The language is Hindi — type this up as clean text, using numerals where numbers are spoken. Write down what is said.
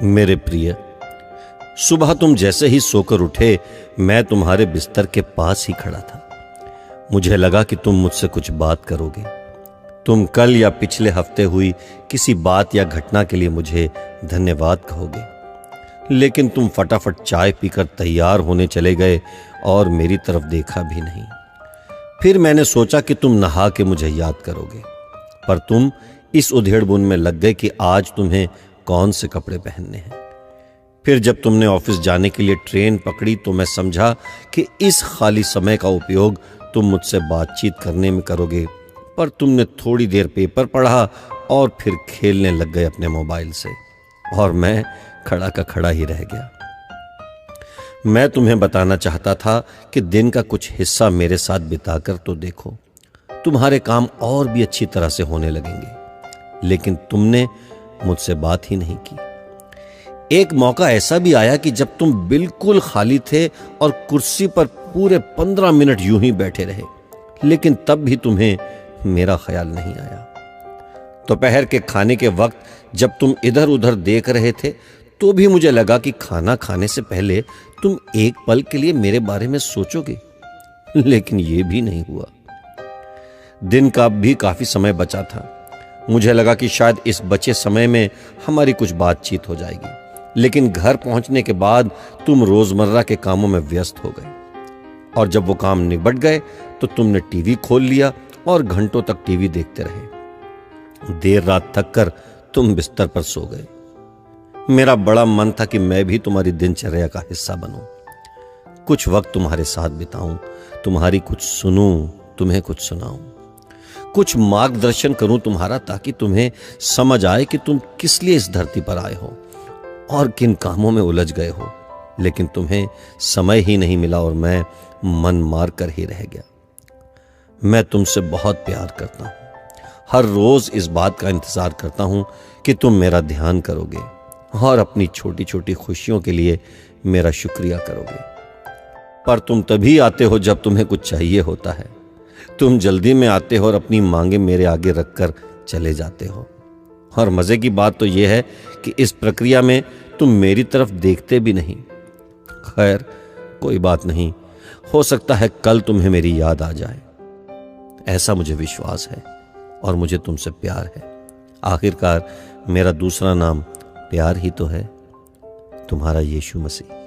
मेरे प्रिय, सुबह तुम जैसे ही सोकर उठे मैं तुम्हारे बिस्तर के पास ही खड़ा था। मुझे लगा कि तुम मुझसे कुछ बात करोगे। तुम कल या पिछले हफ्ते हुई किसी बात या घटना के लिए मुझे धन्यवाद कहोगे, लेकिन तुम फटाफट चाय पीकर तैयार होने चले गए और मेरी तरफ देखा भी नहीं। फिर मैंने सोचा कि तुम नहा के मुझे याद करोगे, पर तुम इस उधेड़बुन में लग गए कि आज तुम्हें कौन से कपड़े पहनने हैं। फिर जब तुमने ऑफिस जाने के लिए ट्रेन पकड़ी तो मैं समझा कि इस खाली समय का उपयोग तुम मुझसे बातचीत करने में करोगे, पर तुमने थोड़ी देर पेपर पढ़ा और फिर खेलने लग गए अपने मोबाइल से, और मैं खड़ा का खड़ा ही रह गया। मैं तुम्हें बताना चाहता था कि दिन का कुछ हिस्सा मेरे साथ बिताकर तो देखो, तुम्हारे काम और भी अच्छी तरह से होने लगेंगे, लेकिन तुमने मुझसे बात ही नहीं की। एक मौका ऐसा भी आया कि जब तुम बिल्कुल खाली थे और कुर्सी पर पूरे 15 मिनट यूं ही बैठे रहे, लेकिन तब भी तुम्हें मेरा ख्याल नहीं आया। दोपहर के खाने के वक्त जब तुम इधर उधर देख रहे थे तो भी मुझे लगा कि खाना खाने से पहले तुम एक पल के लिए मेरे बारे में सोचोगे, लेकिन यह भी नहीं हुआ। दिन का भी काफी समय बचा था। मुझे लगा कि शायद इस बचे समय में हमारी कुछ बातचीत हो जाएगी, लेकिन घर पहुंचने के बाद तुम रोजमर्रा के कामों में व्यस्त हो गए, और जब वो काम निबट गए तो तुमने टीवी खोल लिया और घंटों तक टीवी देखते रहे। देर रात थक कर तुम बिस्तर पर सो गए। मेरा बड़ा मन था कि मैं भी तुम्हारी दिनचर्या का हिस्सा बनूं, कुछ वक्त तुम्हारे साथ बिताऊं, तुम्हारी कुछ सुनूं, तुम्हें कुछ सुनाऊं, कुछ मार्गदर्शन करूं तुम्हारा, ताकि तुम्हें समझ आए कि तुम किस लिए इस धरती पर आए हो और किन कामों में उलझ गए हो। लेकिन तुम्हें समय ही नहीं मिला और मैं मन मार कर ही रह गया। मैं तुमसे बहुत प्यार करता हूं, हर रोज इस बात का इंतजार करता हूं कि तुम मेरा ध्यान करोगे और अपनी छोटी छोटी खुशियों के लिए मेरा शुक्रिया करोगे। पर तुम तभी आते हो जब तुम्हें कुछ चाहिए होता है। तुम जल्दी में आते हो और अपनी मांगे मेरे आगे रखकर चले जाते हो। और मजे की बात तो यह है कि इस प्रक्रिया में तुम मेरी तरफ देखते भी नहीं। खैर, कोई बात नहीं, हो सकता है कल तुम्हें मेरी याद आ जाए। ऐसा मुझे विश्वास है और मुझे तुमसे प्यार है। आखिरकार मेरा दूसरा नाम प्यार ही तो है। तुम्हारा यीशु मसीह।